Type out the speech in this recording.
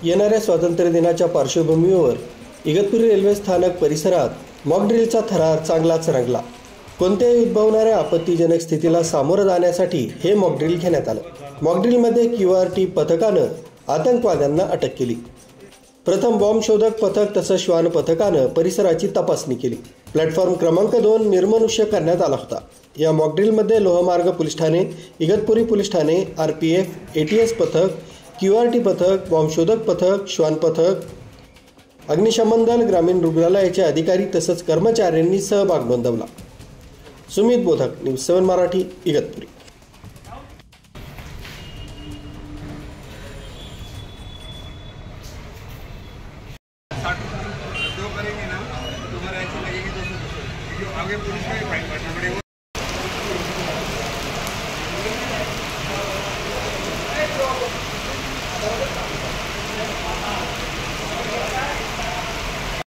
येणाऱ्या स्वातंत्र्य दिनाच्या पार्श्वभूमीवर इगतपुरी रेल्वे स्थानक परिसरात मॉकड्रिलचा थरार चांगलाच रंगला। कोणत्याही उद्भवणाऱ्या आपत्तीजनक स्थितीला सामोरं जाण्यासाठी हे मॉकड्रिल घेण्यात आलं। मॉकड्रिलमध्ये QRT पथकानं आतंकवाद्यांना अटक केली। प्रथम बॉम्ब शोधक पथक तसंच श्वान पथकानं परिसराची तपासणी केली। प्लॅटफॉर्म क्रमांक 2 निर्मनुष्य करण्यात आला होता। या मॉकड्रिलमध्ये लोहमार्ग police Thane, Igatpuri police Thane, RPF, ATS पथक, QRT पथक, बॉम्ब शोधक पथक, श्वान पथक, अग्निशमन दल, ग्रामीण रुग्णालयाचे अधिकारी तसंच कर्मचाऱ्यांनी सहभाग नोंदवला। सुमित बोधक, न्यूज 7 मराठी, इगतपुरी। जो करेंगे ना तुम्हारा ऐसे लगेगी 200 आगे पुलिस का